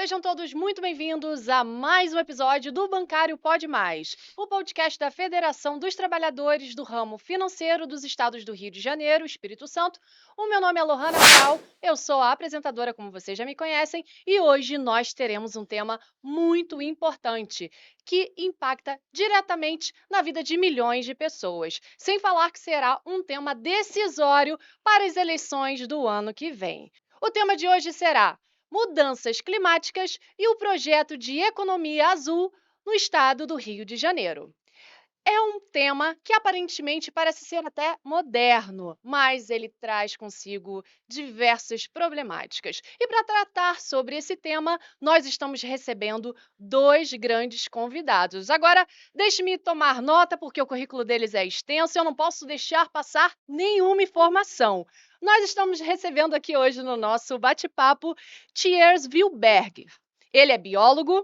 Sejam todos muito bem-vindos a mais um episódio do Bancário Pode Mais, o podcast da Federação dos Trabalhadores do Ramo Financeiro dos Estados do Rio de Janeiro, Espírito Santo. O meu nome é Lohana Amaral, eu sou a apresentadora, como vocês já me conhecem, e hoje nós teremos um tema muito importante que impacta diretamente na vida de milhões de pessoas, sem falar que será um tema decisório para as eleições do ano que vem. O tema de hoje será mudanças climáticas e o projeto de economia azul no estado do Rio de Janeiro. É um tema que aparentemente parece ser até moderno, mas ele traz consigo diversas problemáticas. E para tratar sobre esse tema, nós estamos recebendo dois grandes convidados. Agora, deixe-me tomar nota, porque o currículo deles é extenso e eu não posso deixar passar nenhuma informação. Nós estamos recebendo aqui hoje no nosso bate-papo Thiers Wilberg. Ele é biólogo,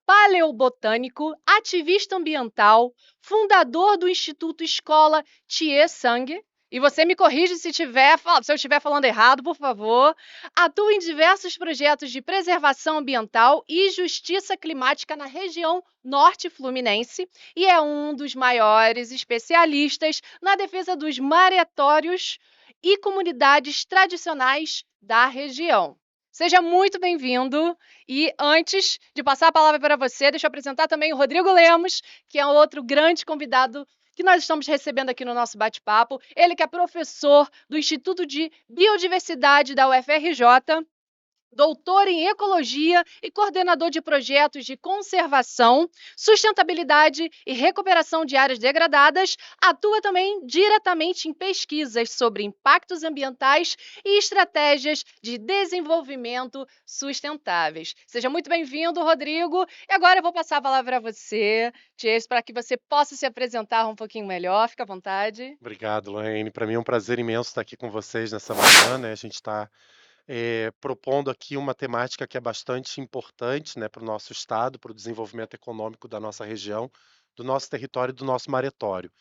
paleobotânico, ativista ambiental, fundador do Instituto Escola Tie Sang. E você me corrige se eu estiver falando errado, por favor. Atua em diversos projetos de preservação ambiental e justiça climática na região norte fluminense e é um dos maiores especialistas na defesa dos maretórios e comunidades tradicionais da região. Seja muito bem-vindo. E antes de passar a palavra para você, deixa eu apresentar também o Rodrigo Lemos, que é outro grande convidado que nós estamos recebendo aqui no nosso bate-papo. Ele que é professor do Instituto de Biodiversidade da UFRJ, doutor em ecologia e coordenador de projetos de conservação, sustentabilidade e recuperação de áreas degradadas, atua também diretamente em pesquisas sobre impactos ambientais e estratégias de desenvolvimento sustentáveis. Seja muito bem-vindo, Rodrigo. E agora eu vou passar a palavra para você, Tias, para que você possa se apresentar um pouquinho melhor. Fica à vontade. Obrigado, Laine. Para mim é um prazer imenso estar aqui com vocês nessa manhã, né? A gente está propondo aqui uma temática que é bastante importante, né, para o nosso estado, para o desenvolvimento econômico da nossa região, do nosso território e do nosso maretório.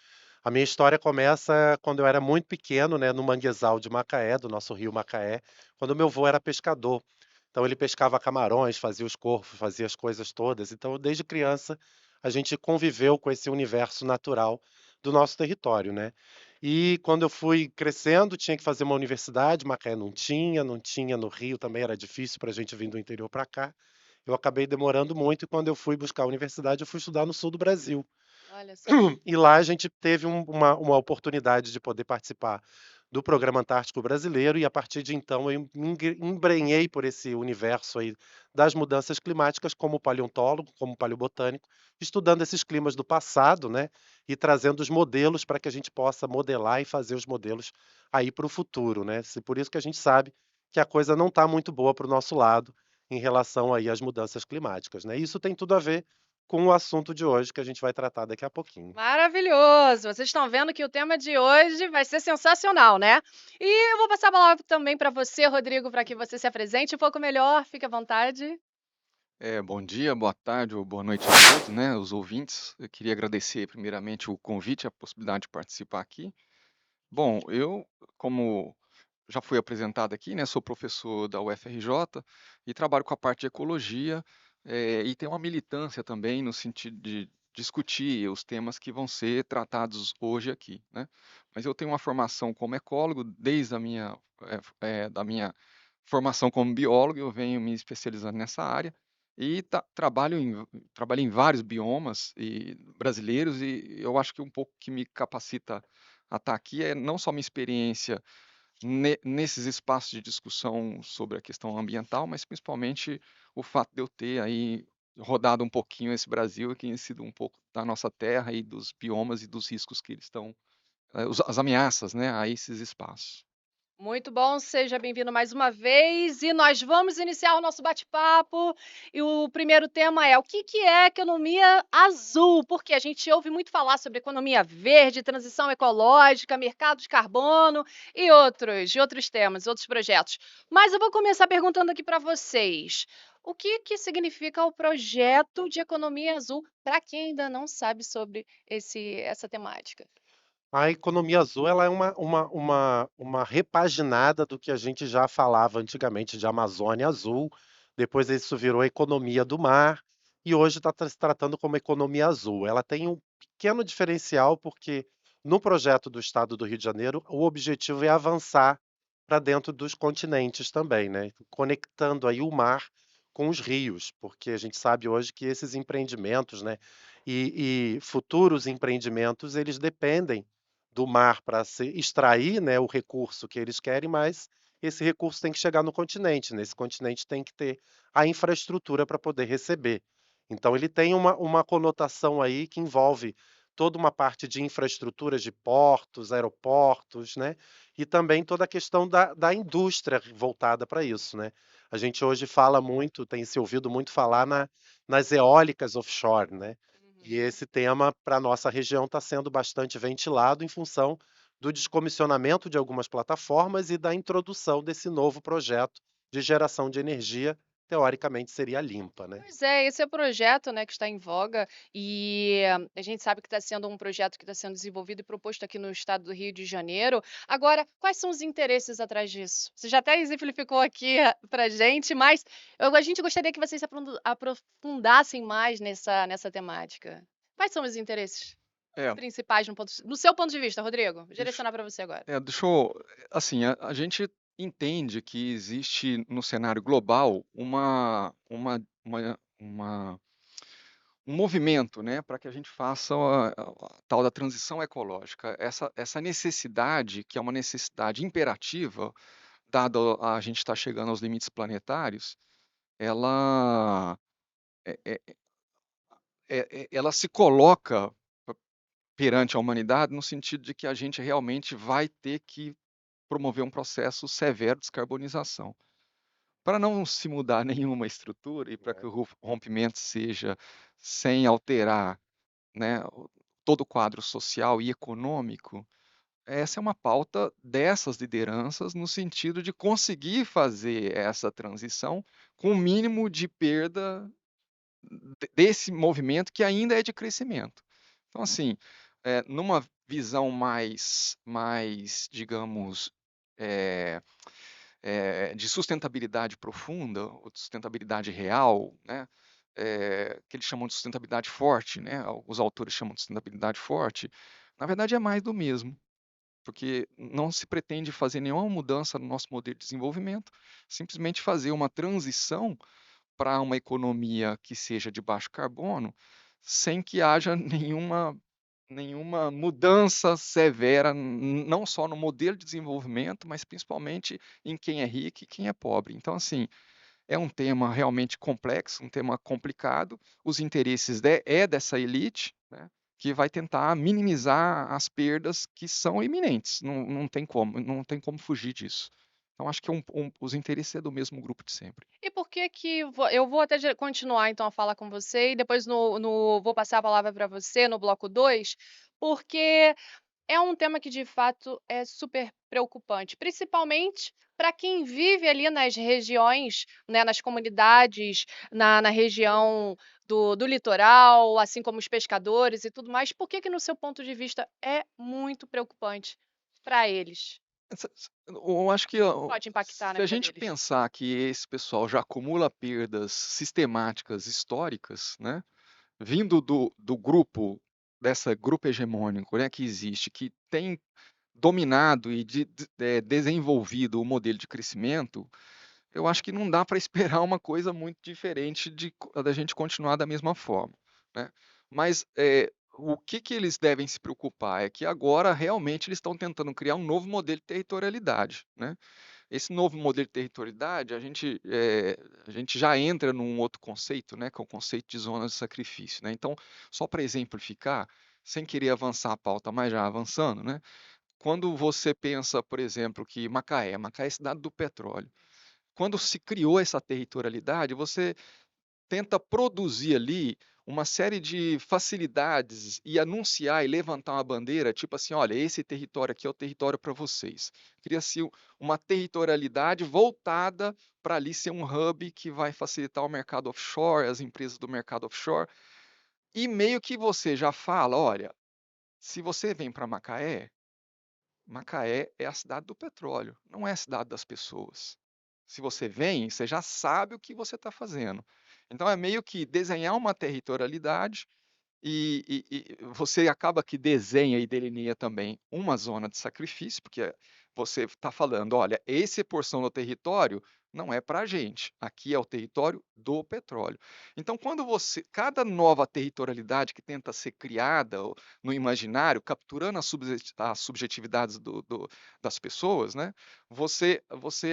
A minha história começa quando eu era muito pequeno, né, no manguezal de Macaé, do nosso rio Macaé, quando meu avô era pescador. Então ele pescava camarões, fazia os corvos, fazia as coisas todas. Então, desde criança, a gente conviveu com esse universo natural do nosso território, né? E quando eu fui crescendo, tinha que fazer uma universidade, Macaé não tinha no Rio também era difícil para a gente vir do interior para cá. Eu acabei demorando muito e quando eu fui buscar a universidade, eu fui estudar no sul do Brasil. Olha só. E lá a gente teve uma oportunidade de poder participar do Programa Antártico Brasileiro e a partir de então eu me embrenhei por esse universo aí das mudanças climáticas como paleontólogo, como paleobotânico, estudando esses climas do passado, né, e trazendo os modelos para que a gente possa modelar e fazer os modelos aí para o futuro, né? Por isso que a gente sabe que a coisa não está muito boa para o nosso lado em relação aí às mudanças climáticas, né? Isso tem tudo a ver com o assunto de hoje que a gente vai tratar daqui a pouquinho. Maravilhoso! Vocês estão vendo que o tema de hoje vai ser sensacional, né? E eu vou passar a palavra também para você, Rodrigo, para que você se apresente um pouco melhor. Fique à vontade. Bom dia, boa tarde ou boa noite a todos, né, os ouvintes. Eu queria agradecer primeiramente o convite, a possibilidade de participar aqui. Bom, eu, como já fui apresentado aqui, né, sou professor da UFRJ e trabalho com a parte de ecologia, e tenho uma militância também no sentido de discutir os temas que vão ser tratados hoje aqui, né. Mas eu tenho uma formação como ecólogo desde da minha formação como biólogo, eu venho me especializando nessa área e trabalho em vários biomas brasileiros e eu acho que um pouco que me capacita a estar aqui é não só minha experiência nesses espaços de discussão sobre a questão ambiental, mas principalmente o fato de eu ter aí rodado um pouquinho esse Brasil e conhecido um pouco da nossa terra e dos biomas e dos riscos que eles estão, as ameaças, né, a esses espaços. Muito bom, seja bem-vindo mais uma vez. E nós vamos iniciar o nosso bate-papo. E o primeiro tema é: o que é economia azul? Porque a gente ouve muito falar sobre economia verde, transição ecológica, mercado de carbono e outros temas, outros projetos. Mas eu vou começar perguntando aqui para vocês: o que significa o projeto de economia azul para quem ainda não sabe sobre essa temática? A economia azul, ela é uma repaginada do que a gente já falava antigamente de Amazônia Azul, depois isso virou economia do mar e hoje está se tratando como economia azul. Ela tem um pequeno diferencial, porque no projeto do Estado do Rio de Janeiro, o objetivo é avançar para dentro dos continentes também, né? Conectando aí o mar com os rios, porque a gente sabe hoje que esses empreendimentos, né, e futuros empreendimentos, eles dependem do mar para se extrair, né, o recurso que eles querem, mas esse recurso tem que chegar no continente, né? Esse continente tem que ter a infraestrutura para poder receber. Então ele tem uma conotação aí que envolve toda uma parte de infraestrutura de portos, aeroportos, né? E também toda a questão da indústria voltada para isso, né? A gente hoje fala muito, tem se ouvido muito falar nas eólicas offshore, né? E Uhum. esse tema para a nossa região está sendo bastante ventilado em função do descomissionamento de algumas plataformas e da introdução desse novo projeto de geração de energia, teoricamente seria limpa, né? Pois é, esse é o projeto, né, que está em voga e a gente sabe que está sendo um projeto que está sendo desenvolvido e proposto aqui no estado do Rio de Janeiro. Agora, quais são os interesses atrás disso? Você já até exemplificou aqui para gente, mas a gente gostaria que vocês aprofundassem mais nessa temática. Quais são os interesses É, principais no seu ponto de vista, Rodrigo? Vou deixa, direcionar para você agora. deixa eu, assim, a gente entende que existe no cenário global um movimento, né, para que a gente faça a tal da transição ecológica. Essa necessidade, que é uma necessidade imperativa, dado a gente estar chegando aos limites planetários, ela, é- é- ela se coloca perante a humanidade no sentido de que a gente realmente vai ter que promover um processo severo de descarbonização. Para não se mudar nenhuma estrutura e para que Né? o rompimento seja sem alterar, né, todo o quadro social e econômico, essa é uma pauta dessas lideranças no sentido de conseguir fazer essa transição com o mínimo de perda desse movimento que ainda é de crescimento. Então, assim, numa visão mais digamos, eh de sustentabilidade profunda, ou de sustentabilidade real, né, que eles chamam de sustentabilidade forte, né, os autores chamam de sustentabilidade forte, na verdade é mais do mesmo, porque não se pretende fazer nenhuma mudança no nosso modelo de desenvolvimento, simplesmente fazer uma transição para uma economia que seja de baixo carbono, sem que haja nenhuma mudança severa, não só no modelo de desenvolvimento, mas principalmente em quem é rico e quem é pobre. Então, assim, é um tema realmente complexo, um tema complicado. Os interesses dessa elite, né, que vai tentar minimizar as perdas que são iminentes. Não tem como fugir disso. Então, acho que os interesses é do mesmo grupo de sempre. E por que que eu vou até continuar então a falar com você e depois vou passar a palavra para você no bloco 2, porque é um tema que de fato é super preocupante, principalmente para quem vive ali nas regiões, né, nas comunidades, na região do litoral, assim como os pescadores e tudo mais. Por que que no seu ponto de vista é muito preocupante para eles? Eu acho que ó, Pode impactar na se a vida gente deles? pensar que esse pessoal já acumula perdas sistemáticas históricas, né, vindo do grupo, dessa grupo hegemônico, né, que existe, que tem dominado e desenvolvido o modelo de crescimento, eu acho que não dá para esperar uma coisa muito diferente da gente continuar da mesma forma, né. Mas, o que eles devem se preocupar é que agora realmente eles estão tentando criar um novo modelo de territorialidade, né. Esse novo modelo de territorialidade, a gente já entra num outro conceito, né, que é o conceito de zonas de sacrifício, né. Então, só para exemplificar, sem querer avançar a pauta, mas já avançando, né, quando você pensa, por exemplo, que Macaé é cidade do petróleo. Quando se criou essa territorialidade, você tenta produzir ali uma série de facilidades e anunciar e levantar uma bandeira, tipo assim: olha, esse território aqui é o território para vocês. Cria-se uma territorialidade voltada para ali ser um hub que vai facilitar o mercado offshore, as empresas do mercado offshore. E meio que você já fala: olha, se você vem para Macaé, Macaé é a cidade do petróleo, não é a cidade das pessoas. Se você vem, você já sabe o que você está fazendo. Então é meio que desenhar uma territorialidade e você acaba que desenha e delineia também uma zona de sacrifício, porque você está falando: "Olha, esse porção do território não é para a gente, aqui é o território do petróleo". Então quando você cada nova territorialidade que tenta ser criada no imaginário, capturando as subjetividades das pessoas, né, você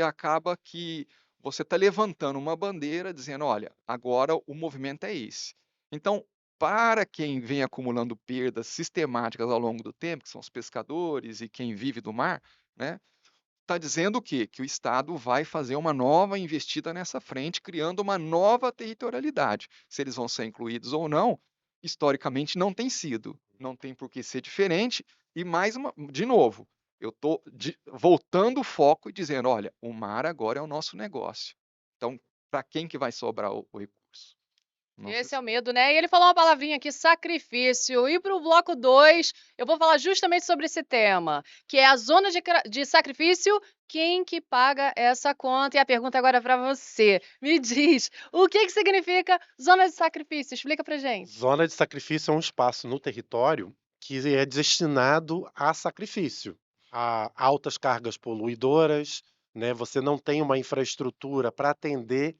acaba que você está levantando uma bandeira dizendo: "Olha, agora o movimento é esse". Então para quem vem acumulando perdas sistemáticas ao longo do tempo, que são os pescadores e quem vive do mar, né, está dizendo o quê? Que o Estado vai fazer uma nova investida nessa frente, criando uma nova territorialidade. Se eles vão ser incluídos ou não, historicamente não tem sido. Não tem por que ser diferente. E mais uma, de novo, eu estou voltando o foco e dizendo: olha, o mar agora é o nosso negócio. Então, para quem que vai sobrar o recurso? Não se Esse é o medo, né? E ele falou uma palavrinha aqui, sacrifício. E para o bloco 2, eu vou falar justamente sobre esse tema, que é a zona de sacrifício. Quem que paga essa conta? E a pergunta agora é para você. Me diz, o que que significa zona de sacrifício? Explica pra gente. Zona de sacrifício é um espaço no território que é destinado a sacrifício, a altas cargas poluidoras, né? Você não tem uma infraestrutura para atender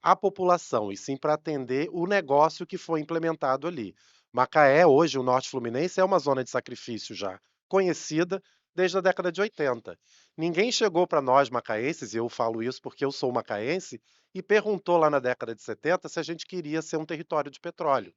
a população, e sim para atender o negócio que foi implementado ali. Macaé, hoje, o Norte Fluminense, é uma zona de sacrifício já, conhecida desde a década de 80. Ninguém chegou para nós macaenses, e eu falo isso porque eu sou macaense, e perguntou lá na década de 70 se a gente queria ser um território de petróleo.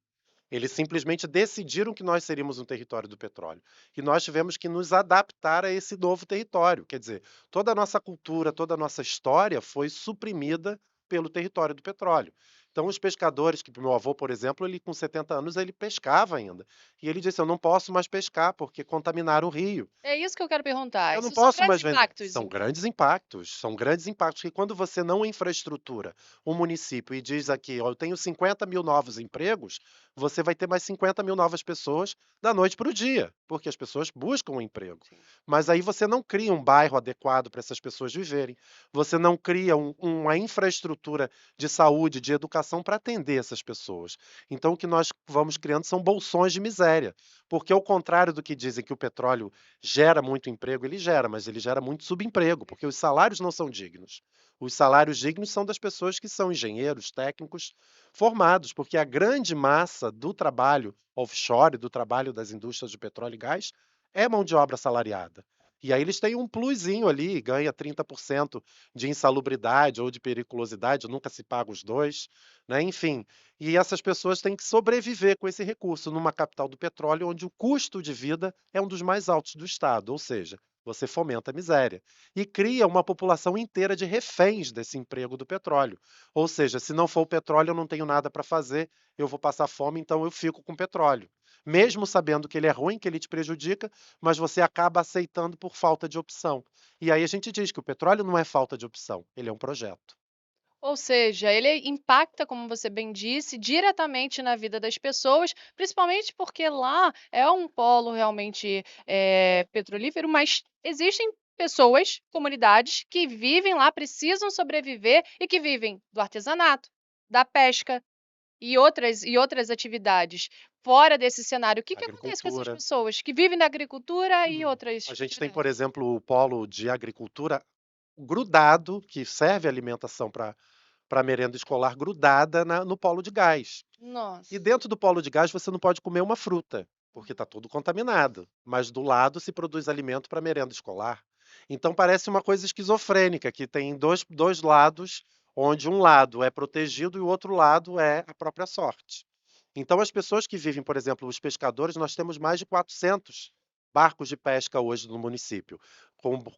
Eles simplesmente decidiram que nós seríamos um território do petróleo. E nós tivemos que nos adaptar a esse novo território. Quer dizer, toda a nossa cultura, toda a nossa história foi suprimida pelo território do petróleo. Então, os pescadores, que meu avô, por exemplo, ele com 70 anos, ele pescava ainda. E ele disse: Eu não posso mais pescar porque contaminaram o rio. É isso que eu quero perguntar. Eu não Isso são posso grandes mais vender. impactos. São grandes impactos que quando você não infraestrutura um município e diz aqui, ó, eu tenho 50 mil novos empregos, você vai ter mais 50 mil novas pessoas da noite para o dia, porque as pessoas buscam um emprego. Sim. Mas aí você não cria um bairro adequado para essas pessoas viverem, você não cria uma infraestrutura de saúde, de educação para atender essas pessoas. Então o que nós vamos criando são bolsões de miséria, porque ao contrário do que dizem que o petróleo gera muito emprego, ele gera, mas ele gera muito subemprego, porque os salários não são dignos. Os salários dignos são das pessoas que são engenheiros, técnicos formados, porque a grande massa do trabalho offshore, do trabalho das indústrias de petróleo e gás, é mão de obra assalariada. E aí eles têm um plusinho ali, ganha 30% de insalubridade ou de periculosidade, nunca se paga os dois, né? Enfim. E essas pessoas têm que sobreviver com esse recurso numa capital do petróleo, onde o custo de vida é um dos mais altos do estado, ou seja, você fomenta a miséria e cria uma população inteira de reféns desse emprego do petróleo. Ou seja, se não for o petróleo, eu não tenho nada para fazer, eu vou passar fome, então eu fico com petróleo. Mesmo sabendo que ele é ruim, que ele te prejudica, mas você acaba aceitando por falta de opção. E aí a gente diz que o petróleo não é falta de opção, ele é um projeto. Ou seja, ele impacta, como você bem disse, diretamente na vida das pessoas, principalmente porque lá é um polo realmente petrolífero, mas existem pessoas, comunidades que vivem lá, precisam sobreviver e que vivem do artesanato, da pesca e outras atividades. Fora desse cenário, o que que acontece com essas Agricultura. pessoas que vivem da agricultura e outras A gente tem, por atividades? exemplo, o polo de agricultura grudado, que serve alimentação para merenda escolar, grudada no polo de gás. E Nossa. dentro do polo de gás você não pode comer uma fruta, porque está tudo contaminado. Mas do lado se produz alimento para merenda escolar. Então parece uma coisa esquizofrênica, que tem dois lados, onde um lado é protegido e o outro lado é a própria sorte. Então as pessoas que vivem, por exemplo, os pescadores, nós temos mais de 400 barcos de pesca hoje no município.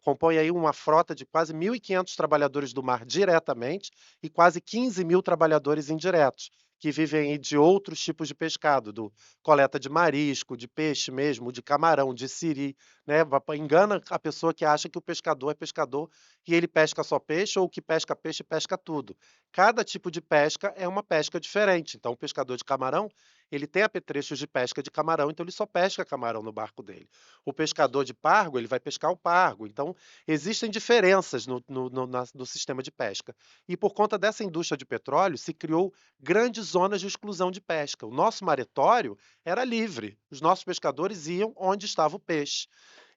Compõe aí uma frota de quase 1.500 trabalhadores do mar diretamente e quase 15 mil trabalhadores indiretos, que vivem aí de outros tipos de pescado, do coleta de marisco, de peixe mesmo, de camarão, de siri, né? Engana a pessoa que acha que o pescador é pescador e ele pesca só peixe, ou que pesca peixe pesca tudo. Cada tipo de pesca é uma pesca diferente. Então, o pescador de camarão, ele tem apetrechos de pesca de camarão, então ele só pesca camarão no barco dele. O pescador de pargo, ele vai pescar o pargo. Então, existem diferenças no sistema de pesca. E por conta dessa indústria de petróleo, se criou grandes zonas de exclusão de pesca. O nosso maretório era livre. Os nossos pescadores iam onde estava o peixe.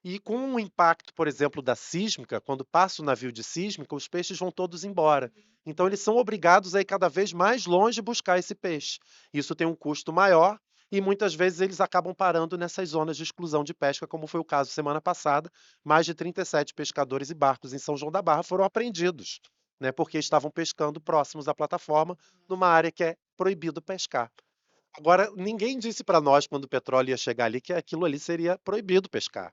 E com o impacto, por exemplo, da sísmica, quando passa o navio de sísmica, os peixes vão todos embora. Então, eles são obrigados a ir cada vez mais longe buscar esse peixe. Isso tem um custo maior e muitas vezes eles acabam parando nessas zonas de exclusão de pesca, como foi o caso semana passada. Mais de 37 pescadores e barcos em São João da Barra foram apreendidos, né, porque estavam pescando próximos à plataforma, numa área que é proibido pescar. Agora, ninguém disse para nós, quando o petróleo ia chegar ali, que aquilo ali seria proibido pescar.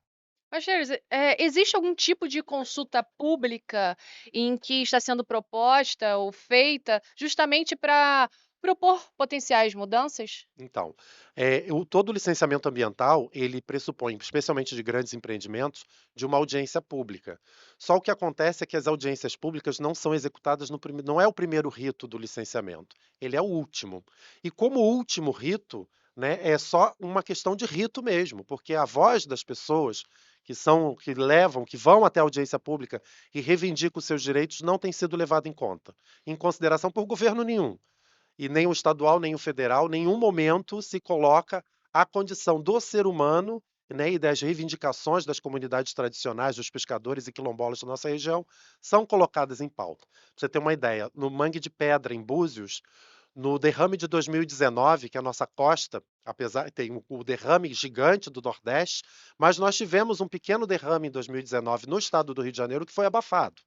Mas, Sheila, existe algum tipo de consulta pública em que está sendo proposta ou feita justamente para propor potenciais mudanças? Então, todo licenciamento ambiental, ele pressupõe, especialmente de grandes empreendimentos, de uma audiência pública. Só o que acontece é que as audiências públicas não são executadas não é o primeiro rito do licenciamento, ele é o último. E como último rito, né, é só uma questão de rito mesmo, porque a voz das pessoas que vão até a audiência pública e reivindicam os seus direitos não tem sido levada em consideração por governo nenhum. E nem o estadual, nem o federal, em nenhum momento se coloca a condição do ser humano, né, e das reivindicações das comunidades tradicionais, dos pescadores e quilombolas da nossa região, são colocadas em pauta. Pra você ter uma ideia, no Mangue de Pedra, em Búzios, no derrame de 2019, que é a nossa costa, apesar tem o derrame gigante do Nordeste, mas nós tivemos um pequeno derrame em 2019 no estado do Rio de Janeiro que foi abafado.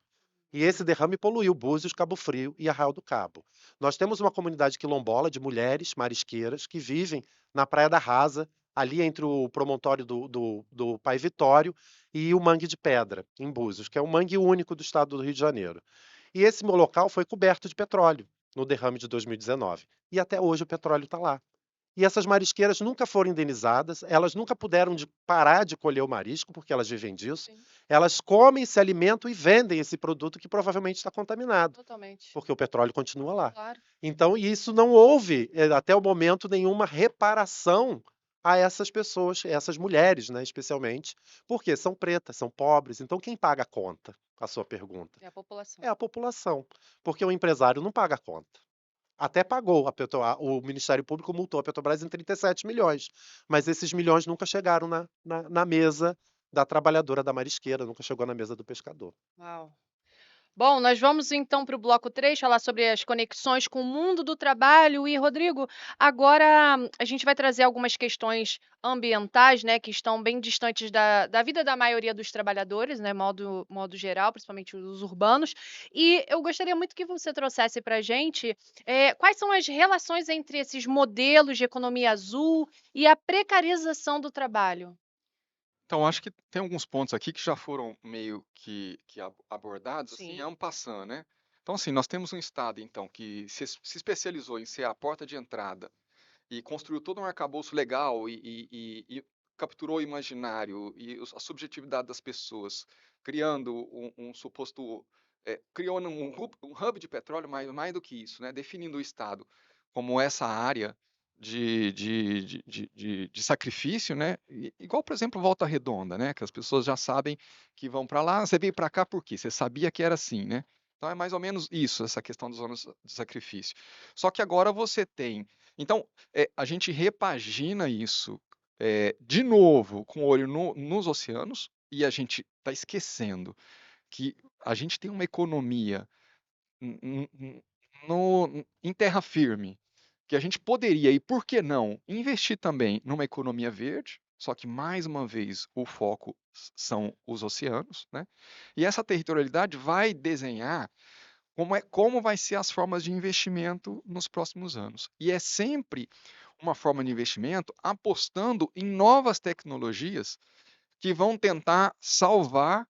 E esse derrame poluiu Búzios, Cabo Frio e Arraial do Cabo. Nós temos uma comunidade quilombola de mulheres marisqueiras que vivem na Praia da Rasa, ali entre o promontório do Pai Vitório e o Mangue de Pedra, em Búzios, que é um mangue único do estado do Rio de Janeiro. E esse meu local foi coberto de petróleo no derrame de 2019. E até hoje o petróleo está lá. E essas marisqueiras nunca foram indenizadas, elas nunca puderam parar de colher o marisco, porque elas vivem disso. Sim, Elas comem, se alimentam e vendem esse produto que provavelmente está contaminado, totalmente. porque o petróleo continua lá. Claro. Então, isso não houve, até o momento, nenhuma reparação a essas pessoas, essas mulheres, né, especialmente, porque são pretas, são pobres. Então, quem paga a conta? A sua pergunta. É a população. É a população, porque o empresário não paga a conta. Até pagou, o Ministério Público multou a Petrobras em 37 milhões, mas esses milhões nunca chegaram na mesa da trabalhadora da marisqueira, nunca chegou na mesa do pescador. Uau. Bom, nós vamos então para o bloco 3 falar sobre as conexões com o mundo do trabalho. E, Rodrigo, agora a gente vai trazer algumas questões ambientais, né, que estão bem distantes da vida da maioria dos trabalhadores, né, modo geral, principalmente os urbanos. E eu gostaria muito que você trouxesse para a gente quais são as relações entre esses modelos de economia azul e a precarização do trabalho. Então, acho que tem alguns pontos aqui que já foram meio que abordados, assim, Sim, en passant, né? Então, assim, nós temos um Estado, então, que se especializou em ser a porta de entrada e construiu todo um arcabouço legal e capturou o imaginário e a subjetividade das pessoas, criando um suposto, criando um hub de petróleo, mais do que isso, né? Definindo o Estado como essa área de sacrifício, né? Igual, por exemplo, Volta Redonda, né? Que as pessoas já sabem que vão para lá. Você veio para cá por quê? Você sabia que era assim, né? Então é mais ou menos isso, essa questão das zonas de sacrifício. Só que agora você tem. Então, a gente repagina isso de novo com o olho nos oceanos e a gente está esquecendo que a gente tem uma economia n- n- em terra firme que a gente poderia, e por que não, investir também numa economia verde, só que, mais uma vez, o foco são os oceanos, né? E essa territorialidade vai desenhar como vai ser as formas de investimento nos próximos anos. E é sempre uma forma de investimento apostando em novas tecnologias que vão tentar salvar.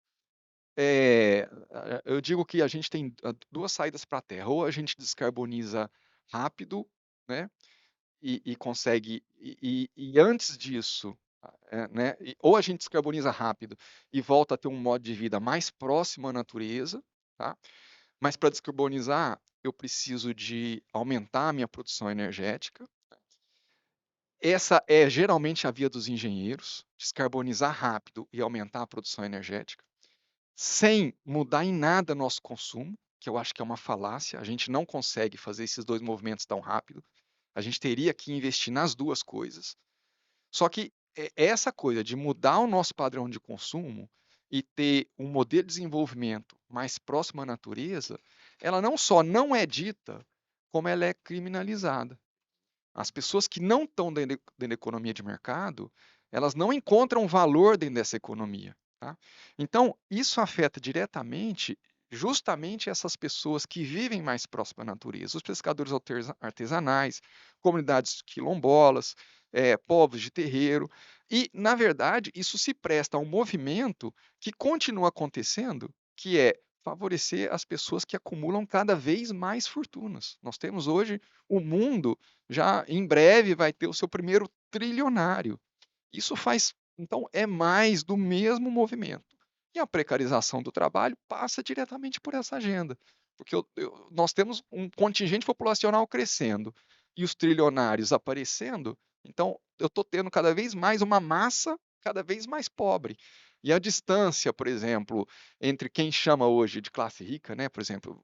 Eu digo que a gente tem duas saídas para a Terra: ou a gente descarboniza rápido, né? E consegue, e antes disso, né, ou a gente descarboniza rápido e volta a ter um modo de vida mais próximo à natureza, tá? Mas para descarbonizar, eu preciso de aumentar a minha produção energética, Essa é geralmente a via dos engenheiros, descarbonizar rápido e aumentar a produção energética, sem mudar em nada nosso consumo, que eu acho que é uma falácia. A gente não consegue fazer esses 2 movimentos tão rápido. A gente teria que investir nas 2 coisas. Só que essa coisa de mudar o nosso padrão de consumo e ter um modelo de desenvolvimento mais próximo à natureza, ela não só não é dita, como ela é criminalizada. As pessoas que não estão dentro da economia de mercado, elas não encontram valor dentro dessa economia, tá? Então, isso afeta diretamente justamente essas pessoas que vivem mais próximo à natureza, os pescadores artesanais, comunidades quilombolas, povos de terreiro. E, na verdade, isso se presta a um movimento que continua acontecendo, que é favorecer as pessoas que acumulam cada vez mais fortunas. Nós temos hoje o mundo já em breve vai ter o seu primeiro trilionário. Isso faz, então, é mais do mesmo movimento. E a precarização do trabalho passa diretamente por essa agenda, porque nós temos um contingente populacional crescendo e os trilionários aparecendo, então eu estou tendo cada vez mais uma massa cada vez mais pobre. E a distância, por exemplo, entre quem chama hoje de classe rica, né? Por exemplo,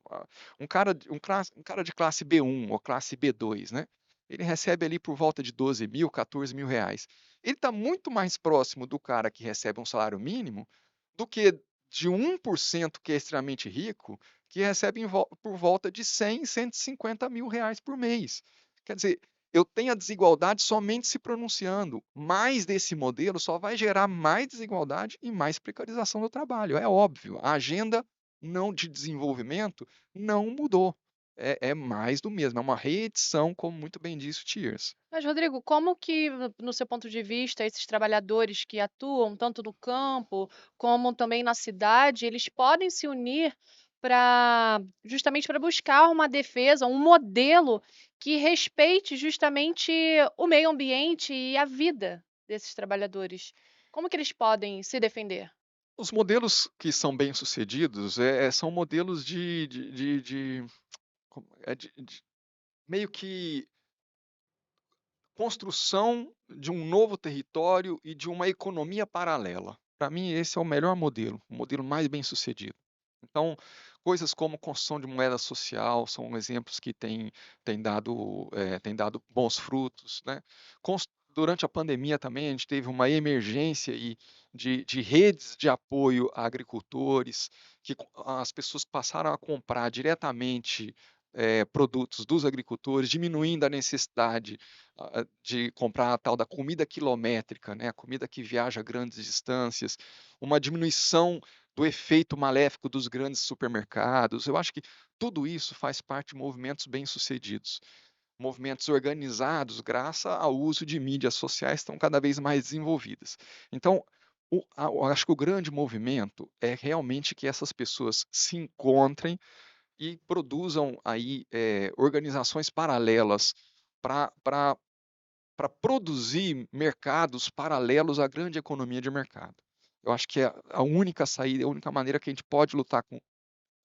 um cara de classe B1 ou classe B2, né? Ele recebe ali por volta de 12 mil, 14 mil reais. Ele está muito mais próximo do cara que recebe um salário mínimo do que de 1% que é extremamente rico, que recebe por volta de 100, 150 mil reais por mês. Quer dizer, eu tenho a desigualdade somente se pronunciando. Mais desse modelo só vai gerar mais desigualdade e mais precarização do trabalho. É óbvio, a agenda não de desenvolvimento não mudou. É mais do mesmo, é uma reedição, como muito bem disse o Thiers. Mas, Rodrigo, como que, no seu ponto de vista, esses trabalhadores que atuam tanto no campo como também na cidade, eles podem se unir para justamente para buscar uma defesa, um modelo que respeite justamente o meio ambiente e a vida desses trabalhadores? Como que eles podem se defender? Os modelos que são bem-sucedidos, são modelos de como meio que construção de um novo território e de uma economia paralela. Para mim, esse é o modelo mais bem-sucedido. Então, coisas como construção de moeda social são exemplos que têm dado bons frutos, né? Durante a pandemia também a gente teve uma emergência de redes de apoio a agricultores, que as pessoas passaram a comprar diretamente produtos dos agricultores, diminuindo a necessidade de comprar a tal da comida quilométrica, né? A comida que viaja grandes distâncias, uma diminuição do efeito maléfico dos grandes supermercados. Eu acho que tudo isso faz parte de movimentos bem-sucedidos. Movimentos organizados graças ao uso de mídias sociais estão cada vez mais desenvolvidas. Então, eu acho que o grande movimento é realmente que essas pessoas se encontrem e produzam aí organizações paralelas para produzir mercados paralelos à grande economia de mercado. Eu acho que é a única saída, a única maneira que a gente pode lutar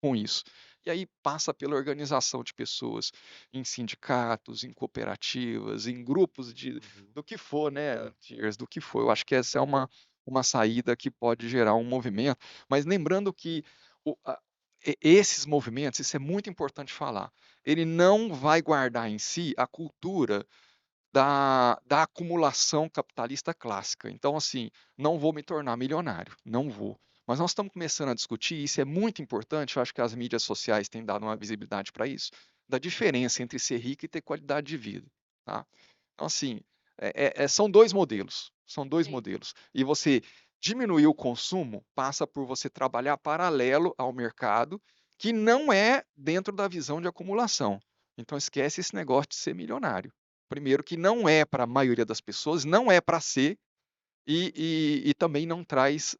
com isso. E aí passa pela organização de pessoas em sindicatos, em cooperativas, em grupos Uhum. do que for, né, Tiers, do que for. Eu acho que essa é uma saída que pode gerar um movimento, mas lembrando que o- a- esses movimentos, isso é muito importante falar, ele não vai guardar em si a cultura da acumulação capitalista clássica. Então, assim, não vou me tornar milionário, não vou. Mas nós estamos começando a discutir, e isso é muito importante, eu acho que as mídias sociais têm dado uma visibilidade para isso, da diferença entre ser rico e ter qualidade de vida. Tá? Então, assim, são dois modelos, são dois Sim. modelos. E você diminuir o consumo passa por você trabalhar paralelo ao mercado, que não é dentro da visão de acumulação. Então, esquece esse negócio de ser milionário. Primeiro que não é para a maioria das pessoas, não é para ser, e também não traz,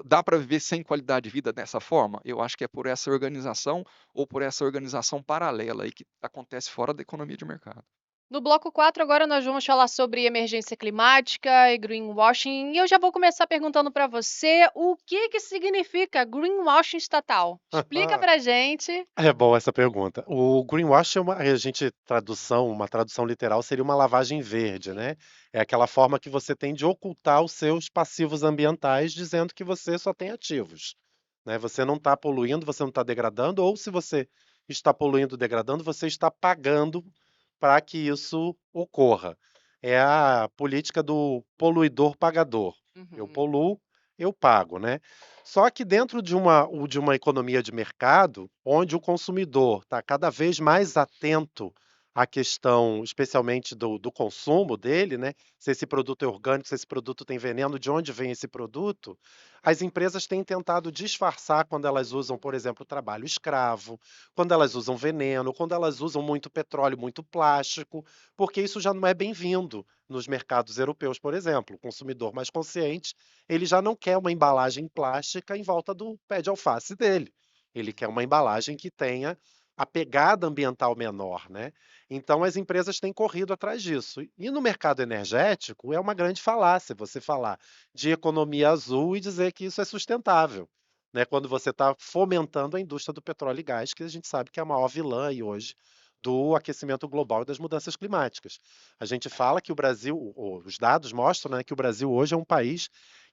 dá para viver sem qualidade de vida dessa forma? Eu acho que é por essa organização ou por essa organização paralela aí que acontece fora da economia de mercado. No bloco 4, agora nós vamos falar sobre emergência climática e greenwashing. E eu já vou começar perguntando para você o que que significa greenwashing estatal. Explica pra gente. É bom essa pergunta. O greenwash é uma tradução literal seria uma lavagem verde, Sim. né? É aquela forma que você tem de ocultar os seus passivos ambientais, dizendo que você só tem ativos, né? Você não está poluindo, você não está degradando, ou se você está poluindo, degradando, você está pagando para que isso ocorra. É a política do poluidor pagador. Eu Uhum. poluo, eu pago, né? Só que dentro de uma economia de mercado, onde o consumidor está cada vez mais atento à questão, especialmente do consumo dele, né? Se esse produto é orgânico, se esse produto tem veneno, de onde vem esse produto, as empresas têm tentado disfarçar quando elas usam, por exemplo, trabalho escravo, quando elas usam veneno, quando elas usam muito petróleo, muito plástico, porque isso já não é bem-vindo nos mercados europeus, por exemplo. O consumidor mais consciente ele já não quer uma embalagem plástica em volta do pé de alface dele. Ele quer uma embalagem que tenha a pegada ambiental menor, né? Então as empresas têm corrido atrás disso. E no mercado energético é uma grande falácia você falar de economia azul e dizer que isso é sustentável, né? Quando você está fomentando a indústria do petróleo e gás, que a gente sabe que é a maior vilã aí hoje do aquecimento global e das mudanças climáticas. A gente fala que o Brasil, os dados mostram, né, que o Brasil hoje é um país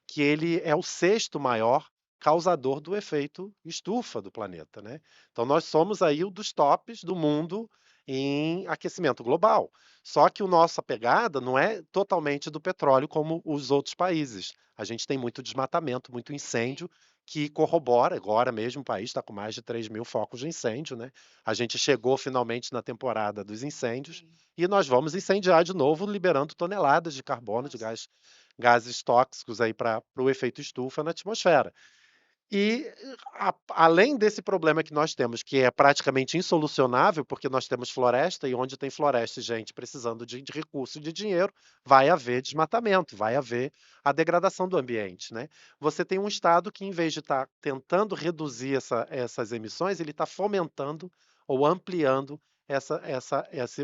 que ele é o sexto maior causador do efeito estufa do planeta, né? Então nós somos aí um dos tops do mundo em aquecimento global. Só que a nossa pegada não é totalmente do petróleo como os outros países. A gente tem muito desmatamento, muito Sim. incêndio, que corrobora, agora mesmo o país está com mais de 3.000 focos de incêndio, né? A gente chegou finalmente na temporada dos incêndios Sim. e nós vamos incendiar de novo, liberando toneladas de carbono, de Nossa. gases tóxicos aí para o efeito estufa na atmosfera. E além desse problema que nós temos, que é praticamente insolucionável, porque nós temos floresta, e onde tem floresta e gente precisando de recurso e de dinheiro, vai haver desmatamento, vai haver a degradação do ambiente, né? Você tem um Estado que, em vez de estar tentando reduzir essas emissões, ele está fomentando ou ampliando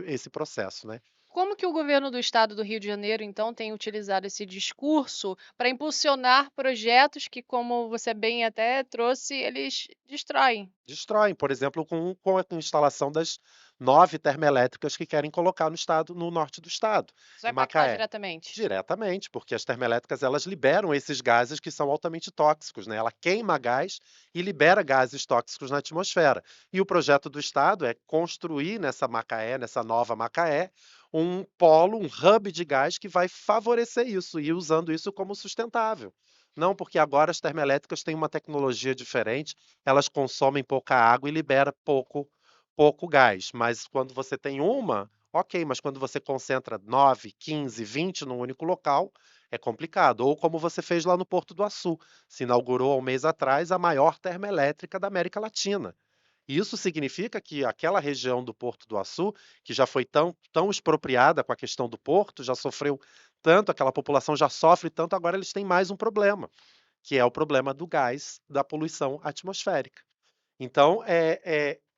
esse processo, né? Como que o governo do estado do Rio de Janeiro, então, tem utilizado esse discurso para impulsionar projetos que, como você bem até trouxe, eles destroem? Destroem, por exemplo, com a instalação das 9 termoelétricas que querem colocar no norte do estado, Isso vai em impactar Macaé. diretamente. Diretamente, porque as termoelétricas elas liberam esses gases que são altamente tóxicos, né? Ela queima gás e libera gases tóxicos na atmosfera. E o projeto do estado é construir nessa Macaé, nessa nova Macaé, um polo, um hub de gás que vai favorecer isso e usando isso como sustentável. Não, porque agora as termoelétricas têm uma tecnologia diferente, elas consomem pouca água e libera pouco gás. Mas quando você tem uma, ok, mas quando você concentra 9, 15, 20 num único local, é complicado. Ou como você fez lá no Porto do Açu, se inaugurou há um mês atrás a maior termoelétrica da América Latina. Isso significa que aquela região do Porto do Açu, que já foi tão expropriada com a questão do porto, já sofreu tanto, aquela população já sofre tanto, agora eles têm mais um problema, que é o problema do gás, da poluição atmosférica. Então,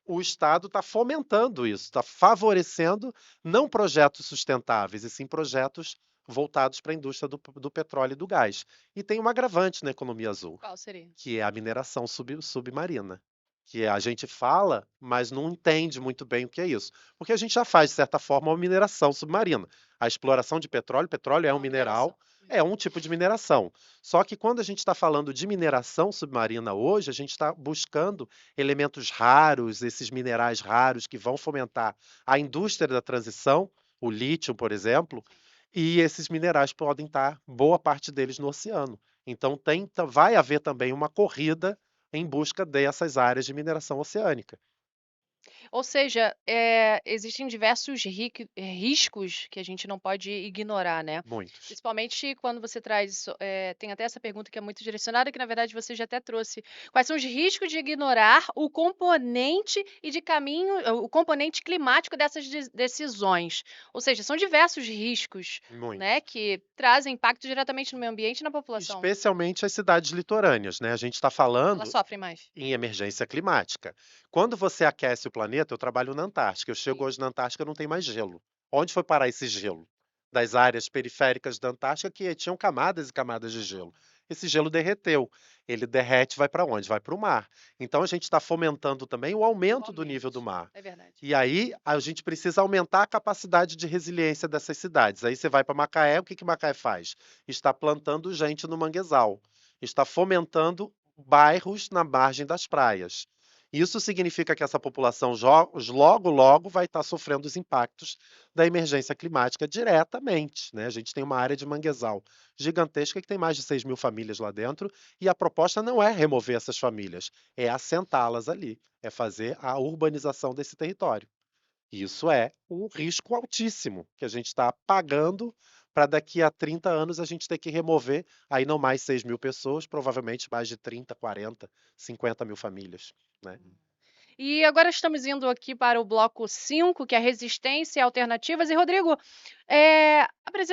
o Estado está fomentando isso, está favorecendo não projetos sustentáveis, e sim projetos voltados para a indústria do petróleo e do gás. E tem um agravante na economia azul, Qual seria? que é a mineração submarina, que a gente fala, mas não entende muito bem o que é isso. Porque a gente já faz, de certa forma, uma mineração submarina. A exploração de petróleo, petróleo é É um uma mineração. mineral, é um tipo de mineração. Só que quando a gente está falando de mineração submarina hoje, a gente está buscando elementos raros, esses minerais raros que vão fomentar a indústria da transição, o lítio, por exemplo, e esses minerais podem estar, boa parte deles, no oceano. Então vai haver também uma corrida em busca dessas áreas de mineração oceânica. Ou seja, existem diversos riscos que a gente não pode ignorar, né. Muitos. Principalmente quando você traz isso tem até essa pergunta que é muito direcionada, que na verdade você já até trouxe. Quais são os riscos de ignorar o componente e de caminho o componente climático dessas decisões? Ou seja, são diversos riscos, né, Muitos. que trazem impacto diretamente no meio ambiente e na população. Especialmente as cidades litorâneas, né? A gente está Elas falando sofrem mais. em emergência climática. Quando você aquece o planeta, eu trabalho na Antártica. Eu chego Sim. hoje na Antártica, não tem mais gelo. Onde foi parar esse gelo? Das áreas periféricas da Antártica que tinham camadas e camadas de gelo. Esse gelo derreteu. Ele derrete, vai para onde? Vai para o mar. Então a gente está fomentando também o aumento do nível do Igualmente. mar. É verdade. E aí a gente precisa aumentar a capacidade de resiliência dessas cidades. Aí você vai para Macaé, o que que Macaé faz? Está plantando gente no manguezal, está fomentando bairros na margem das praias. Isso significa que essa população logo, logo vai estar sofrendo os impactos da emergência climática diretamente, né? A gente tem uma área de manguezal gigantesca que tem mais de 6 mil famílias lá dentro e a proposta não é remover essas famílias, é assentá-las ali, é fazer a urbanização desse território. Isso é um risco altíssimo que a gente está pagando para daqui a 30 anos a gente ter que remover aí não mais 6 mil pessoas, provavelmente mais de 30, 40, 50 mil famílias, né? E agora estamos indo aqui para o bloco 5, que é resistência e alternativas. E, Rodrigo,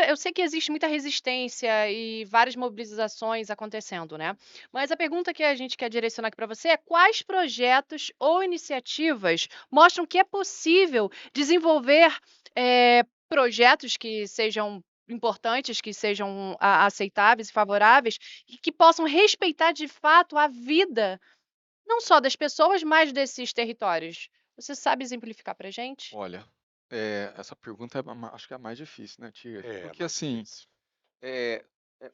eu sei que existe muita resistência e várias mobilizações acontecendo, né? Mas a pergunta que a gente quer direcionar aqui para você é: quais projetos ou iniciativas mostram que é possível desenvolver projetos que sejam importantes, que sejam aceitáveis e favoráveis, e que possam respeitar de fato a vida não só das pessoas, mas desses territórios. Você sabe exemplificar pra gente? Olha, essa pergunta acho que é a mais difícil, né, Tia? É Porque mais assim, difícil. é,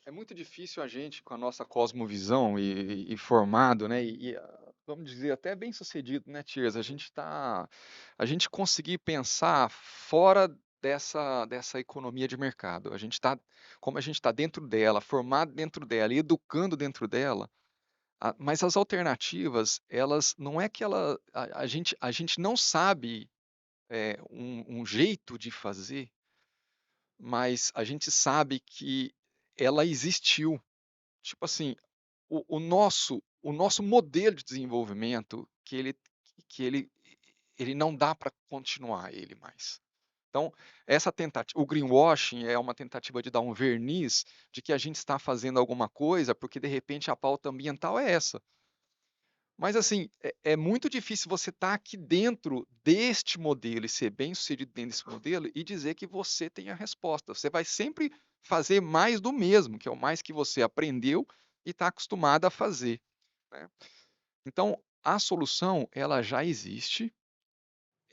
é muito difícil a gente, com a nossa cosmovisão e formado, né, vamos dizer, até bem sucedido, né, Tias? A gente conseguir pensar fora dessa economia de mercado. Como a gente está dentro dela, formado dentro dela e educando dentro dela, mas as alternativas, elas, não é que ela, a gente não sabe um jeito de fazer, mas a gente sabe que ela existiu. Tipo assim, o nosso modelo de desenvolvimento, que ele não dá para continuar ele mais. Então, essa tentativa, o greenwashing é uma tentativa de dar um verniz de que a gente está fazendo alguma coisa, porque de repente a pauta ambiental é essa. Mas assim, é muito difícil você estar aqui dentro deste modelo e ser bem-sucedido dentro desse modelo e dizer que você tem a resposta. Você vai sempre fazer mais do mesmo, que é o mais que você aprendeu e está acostumado a fazer, né. Então, a solução, ela já existe,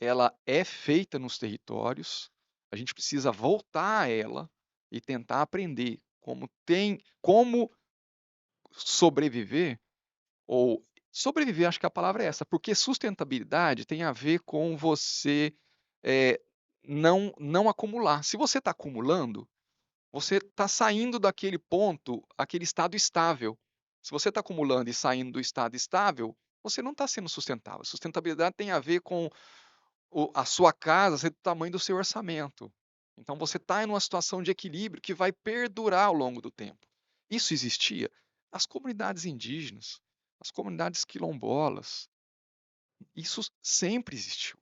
ela é feita nos territórios, a gente precisa voltar a ela e tentar aprender como sobreviver. Ou sobreviver, acho que a palavra é essa, porque sustentabilidade tem a ver com você, eh, não acumular. Se você está acumulando, você está saindo daquele ponto, aquele estado estável. Se você está acumulando e saindo do estado estável, você não está sendo sustentável. Sustentabilidade tem a ver com a sua casa ser do tamanho do seu orçamento. Então você está em uma situação de equilíbrio que vai perdurar ao longo do tempo. Isso existia? As comunidades indígenas, as comunidades quilombolas, isso sempre existiu.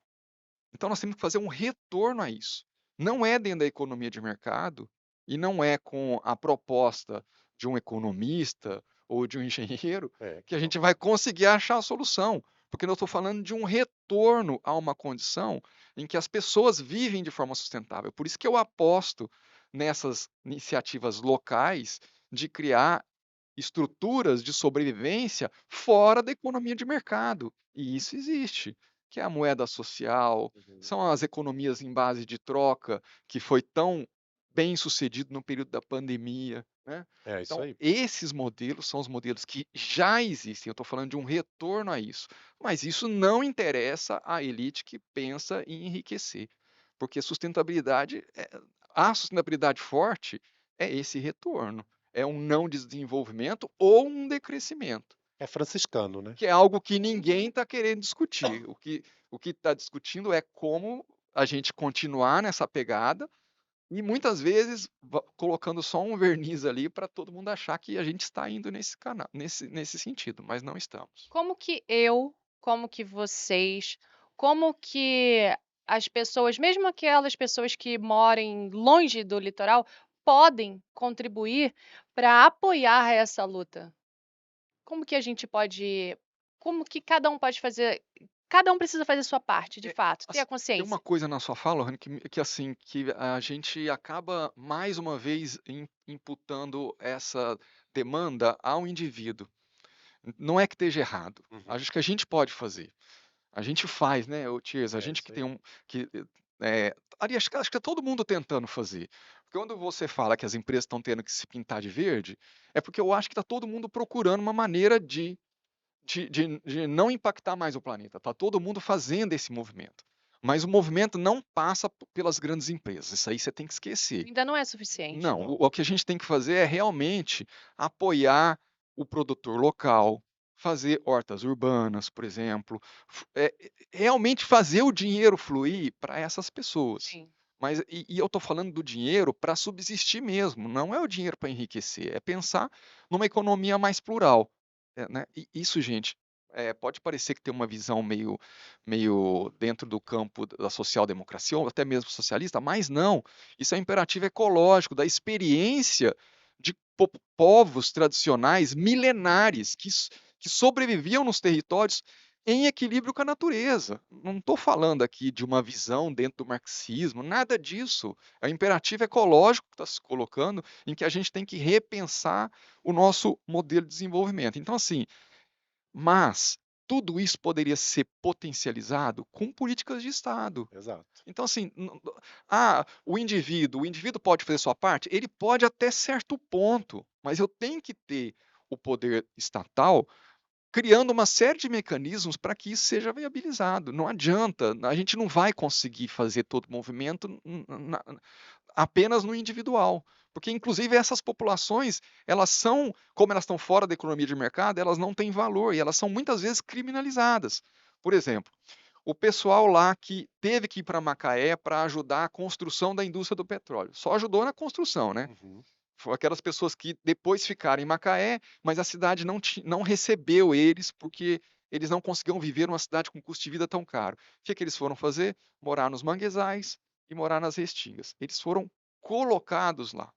Então nós temos que fazer um retorno a isso. Não é dentro da economia de mercado e não é com a proposta de um economista ou de um engenheiro É, que que a não. gente vai conseguir achar a solução, porque eu estou falando de um retorno a uma condição em que as pessoas vivem de forma sustentável. Por isso que eu aposto nessas iniciativas locais de criar estruturas de sobrevivência fora da economia de mercado. E isso existe, que é a moeda social, Uhum. são as economias em base de troca, que foi tão bem sucedido no período da pandemia, né. É isso Então, aí. esses modelos são os modelos que já existem, eu estou falando de um retorno a isso, mas isso não interessa à elite que pensa em enriquecer, porque a sustentabilidade forte é esse retorno, é um não desenvolvimento ou um decrescimento, É franciscano, né? que é algo que ninguém está querendo discutir. O que está discutindo é como a gente continuar nessa pegada e muitas vezes colocando só um verniz ali para todo mundo achar que a gente está indo nesse canal, nesse sentido, mas não estamos. Como que vocês, como que as pessoas, mesmo aquelas pessoas que morem longe do litoral, podem contribuir para apoiar essa luta? Como que a gente pode como que cada um pode fazer cada um precisa fazer a sua parte, de É, fato, ter a tem uma consciência. coisa na sua fala, Rony, assim, que a gente acaba mais uma vez imputando essa demanda ao indivíduo. Não é que esteja errado. Uhum. Acho que a gente pode fazer. A gente faz, né, o Tiers, a É gente isso que aí. tem que, ali acho que tá todo mundo tentando fazer. Porque quando você fala que as empresas estão tendo que se pintar de verde, é porque eu acho que está todo mundo procurando uma maneira de não impactar mais o planeta. Está todo mundo fazendo esse movimento. Mas o movimento não passa pelas grandes empresas. Isso aí você tem que esquecer. Ainda não é suficiente. Não, Não. o que a gente tem que fazer é realmente apoiar o produtor local, fazer hortas urbanas, por exemplo, realmente fazer o dinheiro fluir para essas pessoas. Sim. Mas eu estou falando do dinheiro para subsistir mesmo, não é o dinheiro para enriquecer, é pensar numa economia mais plural. Né? E isso, gente, pode parecer que tem uma visão meio dentro do campo da social-democracia, ou até mesmo socialista, mas não. Isso é um imperativo ecológico, da experiência de povos tradicionais milenares que sobreviviam nos territórios em equilíbrio com a natureza. Não estou falando aqui de uma visão dentro do marxismo, nada disso. É um imperativo ecológico que está se colocando, em que a gente tem que repensar o nosso modelo de desenvolvimento. Então, assim, mas tudo isso poderia ser potencializado com políticas de Estado. Exato. Então, assim, o indivíduo pode fazer sua parte? Ele pode até certo ponto, mas eu tenho que ter o poder estatal criando uma série de mecanismos para que isso seja viabilizado. Não adianta, a gente não vai conseguir fazer todo o movimento apenas no individual. Porque, inclusive, essas populações, elas são, como elas estão fora da economia de mercado, elas não têm valor e elas são muitas vezes criminalizadas. Por exemplo, o pessoal lá que teve que ir para Macaé para ajudar a construção da indústria do petróleo. Só ajudou na construção, né? Uhum. Foi aquelas pessoas que depois ficaram em Macaé, mas a cidade não recebeu eles porque eles não conseguiam viver numa cidade com custo de vida tão caro. O que eles foram fazer? Morar nos manguezais e morar nas restingas. Eles foram colocados lá.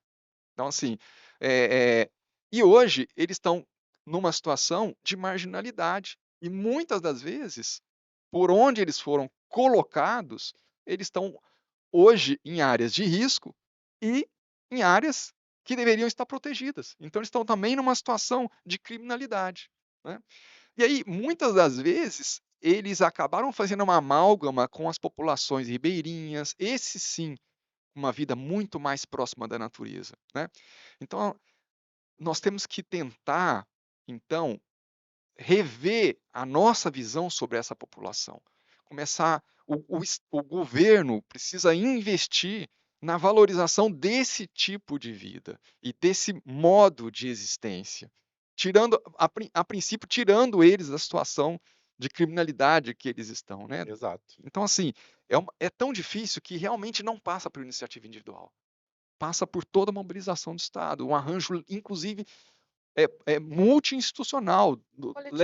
Então, assim, eh eh, e hoje eles estão numa situação de marginalidade. E muitas das vezes, por onde eles foram colocados, eles estão hoje em áreas de risco e em áreas que deveriam estar protegidas. Então, eles estão também numa situação de criminalidade, né. E aí, muitas das vezes, eles acabaram fazendo uma amálgama com as populações ribeirinhas, esse sim, uma vida muito mais próxima da natureza, né. Então, nós temos que tentar, então, rever a nossa visão sobre essa população. Começar o governo precisa investir na valorização desse tipo de vida e desse modo de existência, tirando a princípio, tirando eles da situação de criminalidade que eles estão, né. Exato. Então, assim, é tão difícil que realmente não passa por iniciativa individual, passa por toda a mobilização do Estado, um arranjo inclusive multi-institucional, Coletivo.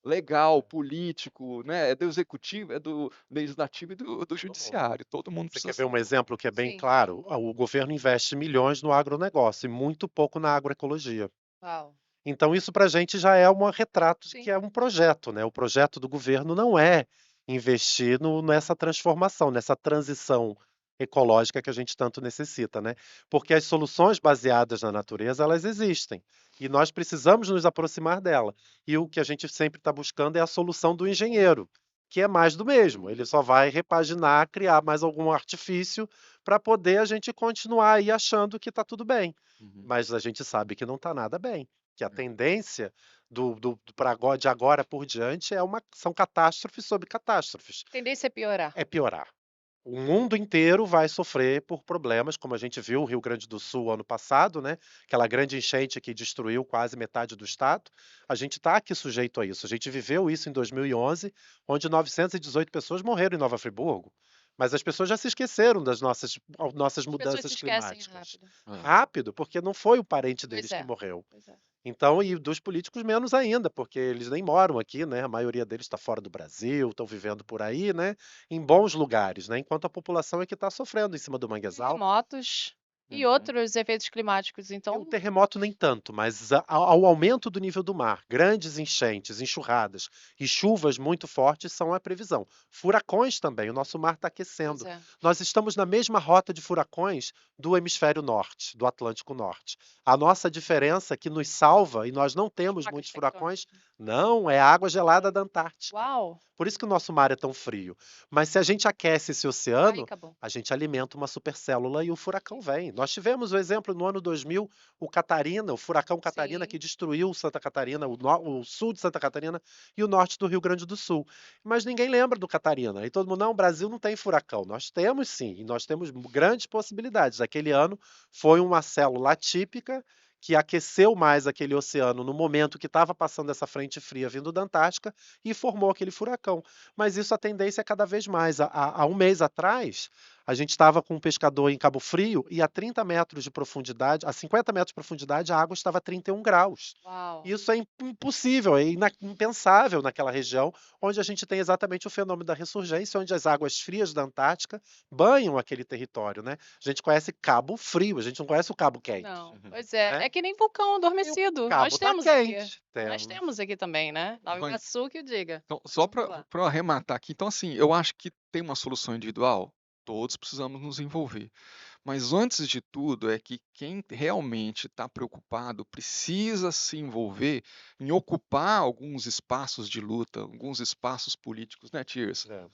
legal, É. político, né, é do executivo, é do legislativo e do Todo mundo. judiciário, todo mundo Você precisa quer ver se um exemplo que é bem Sim. claro? O governo investe milhões no agronegócio e muito pouco na agroecologia. Uau. Então, isso para a gente já é um retrato de que Sim. é um projeto, né? O projeto do governo não é investir nessa transformação, nessa transição ecológica que a gente tanto necessita, né? Porque as soluções baseadas na natureza, elas existem. E nós precisamos nos aproximar dela. E o que a gente sempre está buscando é a solução do engenheiro, que é mais do mesmo. Ele só vai repaginar, criar mais algum artifício para poder a gente continuar aí achando que está tudo bem. Uhum, Mas a gente sabe que não está nada bem, que a é, tendência de agora por diante são catástrofes sobre catástrofes. Tendência é piorar. É piorar. O mundo inteiro vai sofrer por problemas, como a gente viu o Rio Grande do Sul ano passado, né? Aquela grande enchente que destruiu quase metade do estado. A gente está aqui sujeito a isso. A gente viveu isso em 2011, onde 918 pessoas morreram em Nova Friburgo. Mas as pessoas já se esqueceram das nossas As pessoas se mudanças esquecem climáticas. rápido. é. Rápido, porque não foi o parente Pois deles que é, morreu. pois é. Então, e dos políticos menos ainda, porque eles nem moram aqui, né? A maioria deles está fora do Brasil, estão vivendo por aí, né? Em bons lugares, né? Enquanto a população é que está sofrendo em cima do Em manguezal. remotos. E outros efeitos climáticos, O então terremoto nem tanto, mas ao aumento do nível do mar, grandes enchentes, enxurradas e chuvas muito fortes são a previsão. Furacões também, o nosso mar está pois aquecendo. é. Nós estamos na mesma rota de furacões do hemisfério norte, do Atlântico Norte. A nossa diferença que nos salva, e nós não temos Placas muitos furacões, tectônicas. não, é a água gelada da Antártica. Uau! Por isso que o nosso mar é tão frio. Mas se a gente aquece esse Aí oceano, acabou. a gente alimenta uma supercélula e o furacão vem. Nós tivemos o exemplo no ano 2000, o Catarina, o furacão Catarina, que Sim. destruiu Santa Catarina, o sul de Santa Catarina e o norte do Rio Grande do Sul. Mas ninguém lembra do Catarina. E todo mundo, não, o Brasil não tem furacão. Nós temos sim, e nós temos grandes possibilidades. Aquele ano foi uma célula atípica que aqueceu mais aquele oceano no momento que estava passando essa frente fria vindo da Antártica e formou aquele furacão. Mas isso a tendência é cada vez mais. Há um mês atrás, a gente estava com um pescador em Cabo Frio e a 30 metros de profundidade, a 50 metros de profundidade, a água estava a 31 graus. Uau! Isso é impossível, é impensável naquela região, onde a gente tem exatamente o fenômeno da ressurgência, onde as águas frias da Antártica banham aquele território, né? A gente conhece Cabo Frio, a gente não conhece o Cabo Quente, Não, pois é. né? É que nem vulcão E o adormecido. Cabo Nós tá temos aqui. quente, Nós temos. temos aqui também, né? Nova Vai. Iguaçu que o diga. Então, Mas só vamos lá. para eu arrematar aqui, então assim, eu acho que tem uma solução individual, todos precisamos nos envolver. Mas antes de tudo é que quem realmente está preocupado precisa se envolver em ocupar alguns espaços de luta, alguns espaços políticos, né, Tiers? É.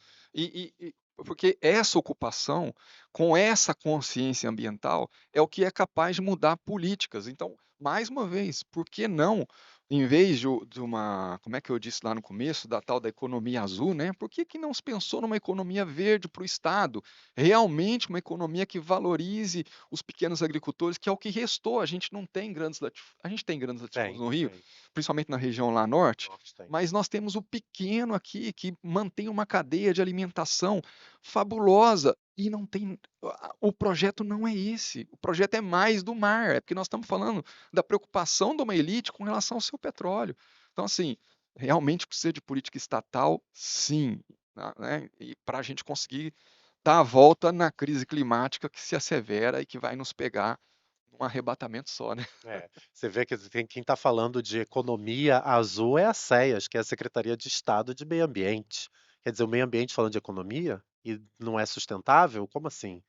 Porque essa ocupação, com essa consciência ambiental, é o que é capaz de mudar políticas. Então, mais uma vez, por que não, em vez de uma, como é que eu disse lá no começo, da tal da economia azul, né? Por que não se pensou numa economia verde para o Estado? Realmente uma economia que valorize os pequenos agricultores, que é o que restou. A gente não tem grandes latifúndios, a gente tem grandes latifúndios no Rio, Tem. principalmente na região lá norte, Norte tem. mas nós temos o pequeno aqui que mantém uma cadeia de alimentação fabulosa e não tem. O projeto não é esse. O projeto é mais do mar. É porque nós estamos falando da preocupação de uma elite com relação ao seu petróleo. Então, assim, realmente precisa de política estatal, sim, né? E para a gente conseguir dar a volta na crise climática que se assevera e que vai nos pegar num arrebatamento só, né? É, você vê que quem está falando de economia azul é a SEAS, que é a Secretaria de Estado de Meio Ambiente. Quer dizer, o meio ambiente falando de economia e não é sustentável? Como assim?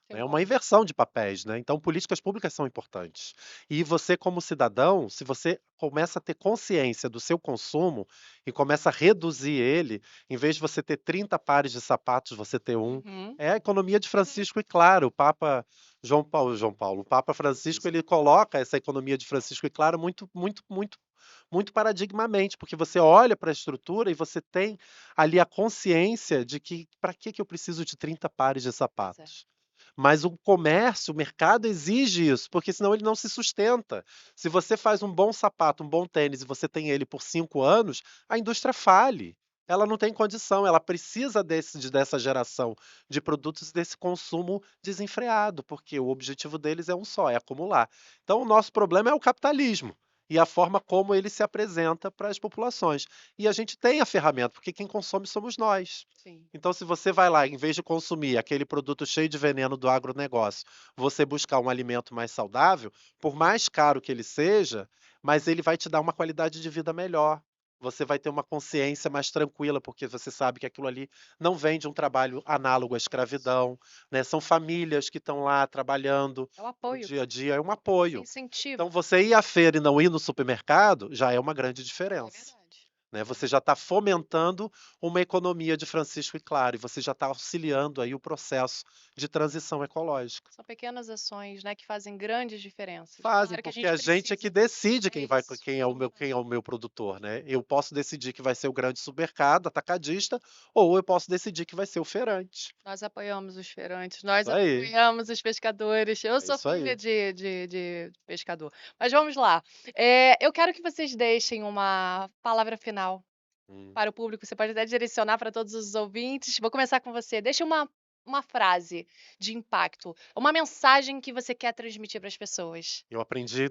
Que É uma louco. inversão de papéis, né? Então, políticas públicas são importantes. E você, como cidadão, se você começa a ter consciência do seu consumo e começa a reduzir ele, em vez de você ter 30 pares de sapatos, você ter um. Uhum. É a economia de Francisco e claro, o Papa João Paulo, o Papa Francisco, ele coloca essa economia de Francisco e claro muito, muito, muito, muito paradigmamente, porque você olha para a estrutura e você tem ali a consciência de que para que eu preciso de 30 pares de Pois é. sapatos? Mas o comércio, o mercado exige isso, porque senão ele não se sustenta. Se você faz um bom sapato, um bom tênis e você tem ele por 5 anos, a indústria fale. Ela não tem condição, ela precisa dessa geração de produtos, desse consumo desenfreado, porque o objetivo deles é um só, é acumular. Então, o nosso problema é o capitalismo e a forma como ele se apresenta para as populações. E a gente tem a ferramenta, porque quem consome somos nós. Sim. Então, se você vai lá, em vez de consumir aquele produto cheio de veneno do agronegócio, você buscar um alimento mais saudável, por mais caro que ele seja, mas ele vai te dar uma qualidade de vida melhor. Você vai ter uma consciência mais tranquila, porque você sabe que aquilo ali não vem de um trabalho análogo à escravidão, né? São famílias que estão lá trabalhando É o no apoio. dia a dia, é um Você apoio. Então, incentiva. você ir à feira e não ir no supermercado já é uma grande É diferença, verdade. né? Você já está fomentando uma economia de Francisco e Claro, e você já está auxiliando aí o processo de transição ecológica. São pequenas ações, né, que fazem grandes diferenças. Fazem, Claro que a porque gente a gente é que precisa. decide É quem vai, isso. quem Somos é o nós. meu produtor, né? Eu posso decidir que vai ser o grande supermercado, atacadista, ou eu posso decidir que vai ser o feirante. Nós apoiamos os feirantes, nós Isso aí, apoiamos os pescadores. Eu é sou isso filha aí. de pescador. Mas vamos lá. Eu quero que vocês deixem uma palavra final Hum. para o público. Você pode até direcionar para todos os ouvintes. Vou começar com você. Deixa uma frase de impacto, uma mensagem que você quer transmitir para as pessoas. Eu aprendi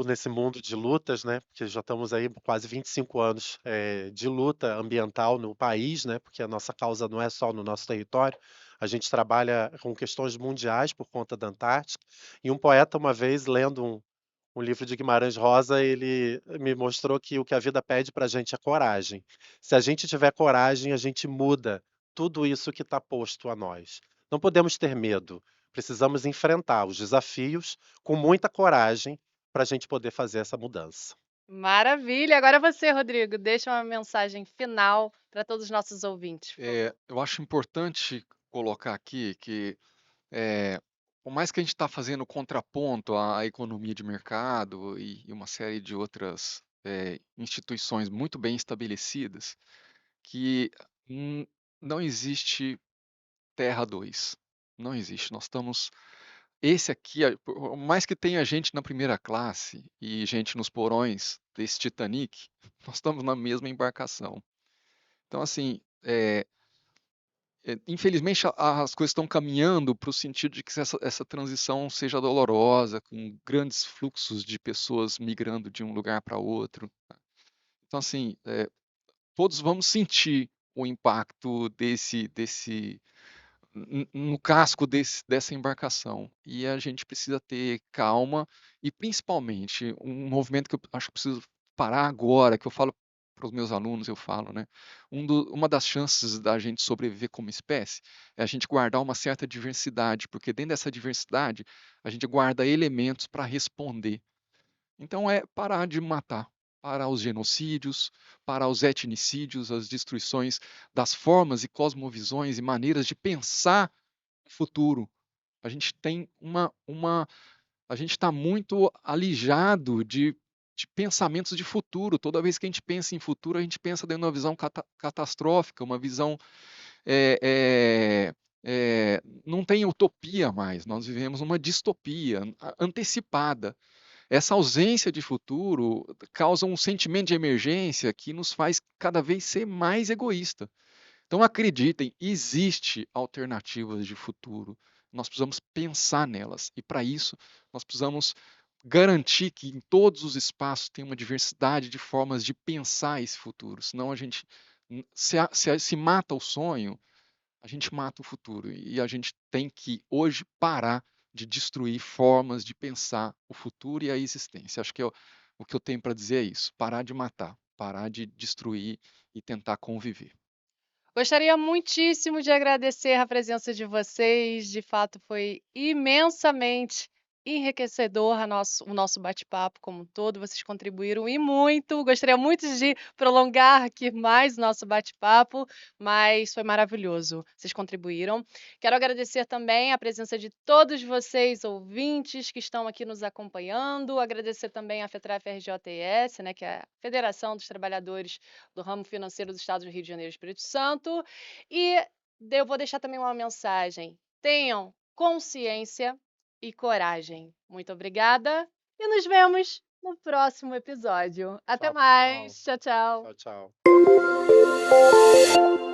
nesse mundo de lutas, né? Porque já estamos aí quase 25 anos de luta ambiental no país, né? Porque a nossa causa não é só no nosso território. A gente trabalha com questões mundiais por conta da Antártica, e um poeta, uma vez, lendo um livro de Guimarães Rosa, ele me mostrou que o que a vida pede para a gente é coragem. Se a gente tiver coragem, a gente muda tudo isso que está posto a nós. Não podemos ter medo, precisamos enfrentar os desafios com muita coragem para a gente poder fazer essa mudança. Maravilha! Agora você, Rodrigo, deixa uma mensagem final para todos os nossos ouvintes, por favor. Eu acho importante colocar aqui que, eh, por mais que a gente está fazendo contraponto à economia de mercado e uma série de outras, instituições muito bem estabelecidas, que, não existe terra 2, não existe. Nós estamos esse aqui, por mais que tenha gente na primeira classe e gente nos porões desse Titanic, nós estamos na mesma embarcação. Então, assim, infelizmente as coisas estão caminhando para o sentido de que essa transição seja dolorosa, com grandes fluxos de pessoas migrando de um lugar para outro. Então, assim, todos vamos sentir o impacto no casco dessa embarcação. E a gente precisa ter calma e, principalmente, um movimento que eu acho que preciso parar agora, que eu falo para os meus alunos, eu falo, né? Uma das chances da gente sobreviver como espécie é a gente guardar uma certa diversidade, porque dentro dessa diversidade a gente guarda elementos para responder. Então é parar de matar, parar os genocídios, parar os etnicídios, as destruições das formas e cosmovisões e maneiras de pensar o futuro. A gente tem a gente está muito alijado de pensamentos de futuro. Toda vez que a gente pensa em futuro, a gente pensa dentro de uma visão catastrófica, uma visão eh eh não tem utopia mais. Nós vivemos uma distopia antecipada. Essa ausência de futuro causa um sentimento de emergência que nos faz cada vez ser mais egoísta. Então acreditem, existe alternativas de futuro. Nós precisamos pensar nelas e para isso nós precisamos garantir que em todos os espaços tem uma diversidade de formas de pensar esse futuro. Senão a gente se mata o sonho, a gente mata o futuro e a gente tem que hoje parar de destruir formas de pensar o futuro e a existência. Acho que o que eu tenho para dizer é isso: parar de matar, parar de destruir e tentar conviver. Gostaria muitíssimo de agradecer a presença de vocês. De fato, foi imensamente enriquecedor o nosso bate-papo como um todo. Vocês contribuíram e muito. Gostaria muito de prolongar aqui mais o nosso bate-papo, mas foi maravilhoso. Vocês contribuíram. Quero agradecer também a presença de todos vocês, ouvintes, que estão aqui nos acompanhando. Agradecer também a FETRAF-RJTS, né, que é a Federação dos Trabalhadores do Ramo Financeiro dos Estados do Rio de Janeiro e Espírito Santo. E eu vou deixar também uma mensagem: tenham consciência e coragem. Muito obrigada e nos vemos no próximo episódio. Até Tchau, pessoal. mais. Tchau, tchau. Tchau, tchau.